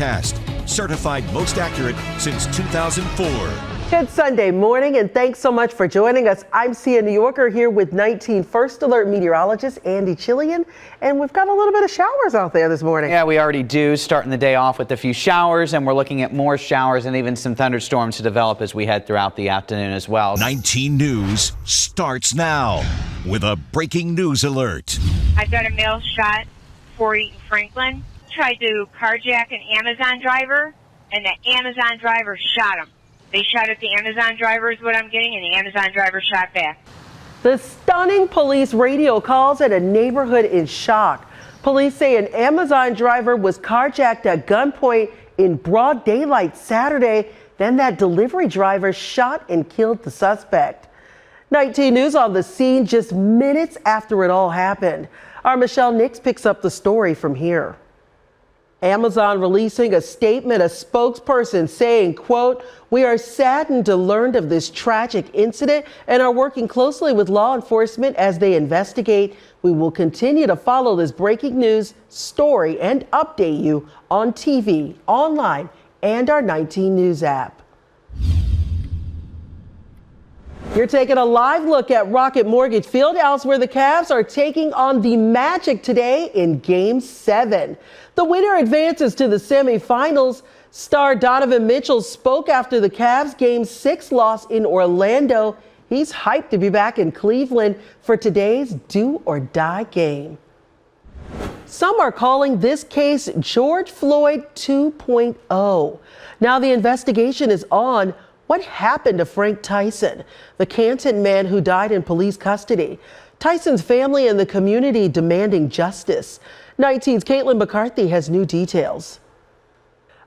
forecast. Certified most accurate since 2004. Good Sunday morning, and thanks so much for joining us. I'm Sia Nyorkor here with 19 First Alert meteorologist Andy Chillian, and we've got a little bit of showers out there this morning. Yeah, we already do, starting the day off with a few showers, and we're looking at more showers and even some thunderstorms to develop as we head throughout the afternoon as well. 19 News starts now with a breaking news alert. I've got a male shot, 4 Eaton Franklin, tried to carjack an Amazon driver, and the Amazon driver shot him. They shot at the Amazon driver is what I'm getting, and the Amazon driver shot back. The stunning police radio calls at a neighborhood in shock. Police say an Amazon driver was carjacked at gunpoint in broad daylight Saturday. Then that delivery driver shot and killed the suspect. 19 News on the scene just minutes after it all happened. Our Michelle Nix picks up the story from here. Amazon releasing a statement, a spokesperson saying, quote, "We are saddened to learn of this tragic incident and are working closely with law enforcement as they investigate. We will continue to follow this breaking news story and update you on TV, online, and our 19 News app." You're taking a live look at Rocket Mortgage Fieldhouse, where the Cavs are taking on the Magic today in Game 7. The winner advances to the semifinals. Star Donovan Mitchell spoke after the Cavs' Game 6 loss in Orlando. He's hyped to be back in Cleveland for today's do-or-die game. Some are calling this case George Floyd 2.0. Now the investigation is on. What happened to Frank Tyson, the Canton man who died in police custody? Tyson's family and the community demanding justice. 19's Caitlin McCarthy has new details.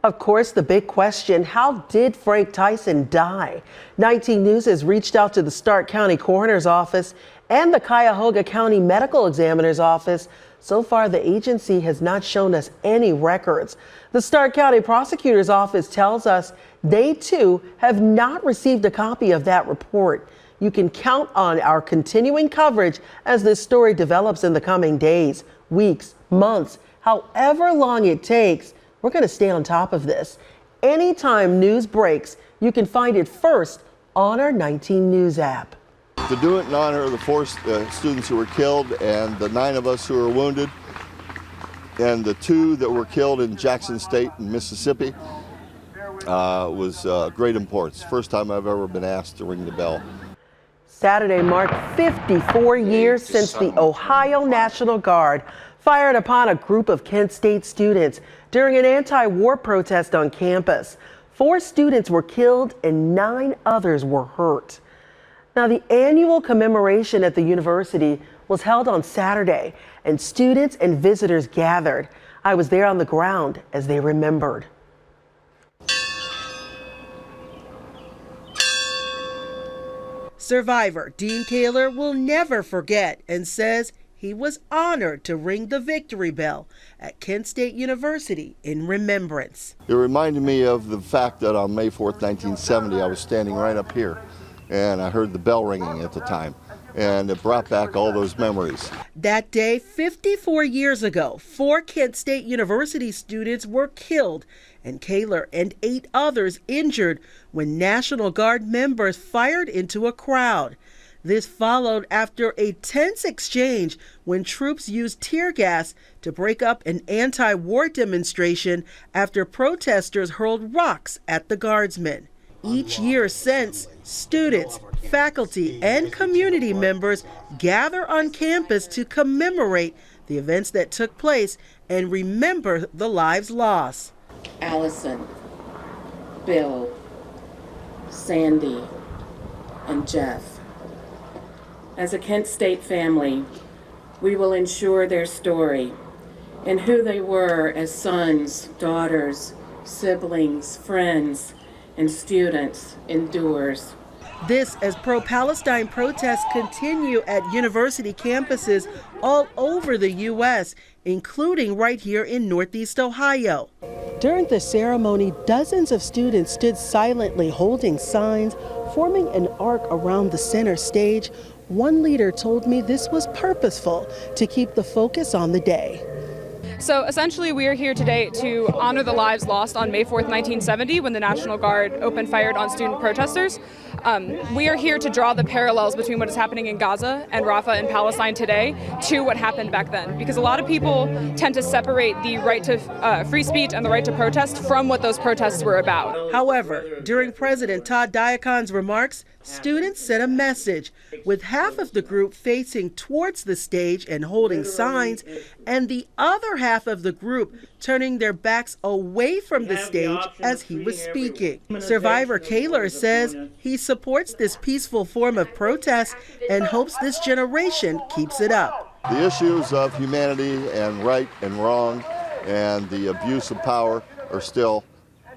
Of course, the big question, how did Frank Tyson die? 19 News has reached out to the Stark County Coroner's Office and the Cuyahoga County Medical Examiner's Office. So far, the agency has not shown us any records. The Stark County Prosecutor's Office tells us they, too, have not received a copy of that report. You can count on our continuing coverage as this story develops in the coming days, weeks, months, however long it takes. We're going to stay on top of this. Anytime news breaks, you can find it first on our 19 News app. To do it in honor of the 4 students who were killed and the 9 of us who were wounded and the 2 that were killed in Jackson State in Mississippi was great importance. First time I've ever been asked to ring the bell. Saturday marked 54 years since the Ohio National Guard fired upon a group of Kent State students during an anti-war protest on campus. 4 students were killed and 9 others were hurt. Now, the annual commemoration at the university was held on Saturday, and students and visitors gathered. I was there on the ground as they remembered. Survivor Dean Kaler will never forget and says he was honored to ring the victory bell at Kent State University in remembrance. It reminded me of the fact that on May 4th, 1970, I was standing right up here and I heard the bell ringing at the time, and it brought back all those memories. That day, 54 years ago, 4 Kent State University students were killed and Kaler and 8 others injured when National Guard members fired into a crowd. This followed after a tense exchange when troops used tear gas to break up an anti-war demonstration after protesters hurled rocks at the guardsmen. Each year since, students, faculty, and community members gather on campus to commemorate the events that took place and remember the lives lost. Allison, Bill, Sandy, and Jeff. As a Kent State family, we will ensure their story and who they were as sons, daughters, siblings, friends, and students endures. This as pro-Palestine protests continue at university campuses all over the U.S., including right here in Northeast Ohio. During the ceremony, dozens of students stood silently holding signs, forming an arc around the center stage. One leader told me this was purposeful to keep the focus on the day. So essentially we are here today to honor the lives lost on May 4th, 1970 when the National Guard opened fired on student protesters. We are here to draw the parallels between what is happening in Gaza and Rafah in Palestine today to what happened back then, because a lot of people tend to separate the right to free speech and the right to protest from what those protests were about. However, during President Todd Diacon's remarks, students sent a message, with half of the group facing towards the stage and holding signs, and the other half of the group turning their backs away from the stage as he was speaking. Survivor Kaler says he supports this peaceful form of protest and hopes this generation keeps it up. The issues of humanity and right and wrong and the abuse of power are still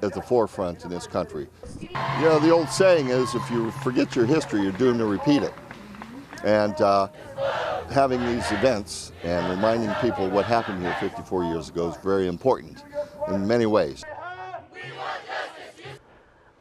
at the forefront in this country. You know, the old saying is, if you forget your history, you're doomed to repeat it. And having these events and reminding people what happened here 54 years ago is very important in many ways.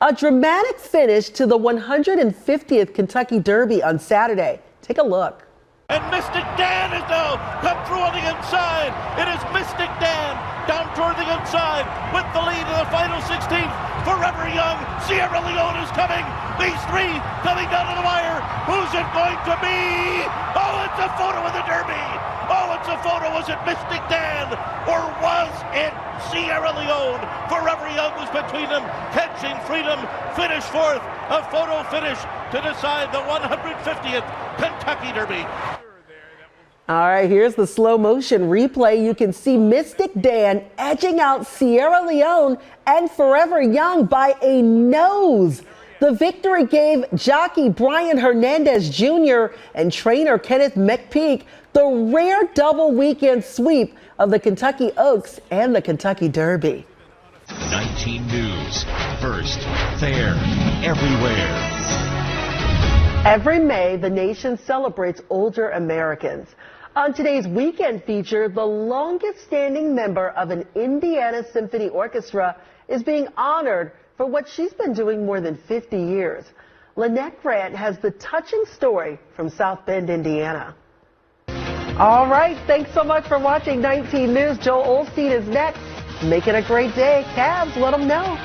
A dramatic finish to the 150th Kentucky Derby on Saturday. Take a look. And Mystic Dan has now come through on the inside. It is Mystic Dan down toward the inside with the lead in the final 16th. Forever Young, Sierra Leone is coming. These three coming down to the wire. Who's it going to be? Oh, it's a photo of the Derby. Oh, it's a photo. Was it Mystic Dan or was it Sierra Leone? Forever Young was between them, catching freedom, finished fourth. A photo finish to decide the 150th Kentucky Derby. All right, here's the slow motion replay. You can see Mystic Dan edging out Sierra Leone and Forever Young by a nose. The victory gave jockey Brian Hernandez Jr. and trainer Kenneth McPeak the rare double weekend sweep of the Kentucky Oaks and the Kentucky Derby. 19 News, first, fair, everywhere. Every May, the nation celebrates older Americans. On today's weekend feature, the longest standing member of an Indiana Symphony Orchestra is being honored for what she's been doing more than 50 years. Lynette Grant has the touching story from South Bend, Indiana. All right, thanks so much for watching 19 News. Joel Olstein is next. Make it a great day. Cavs, let them know.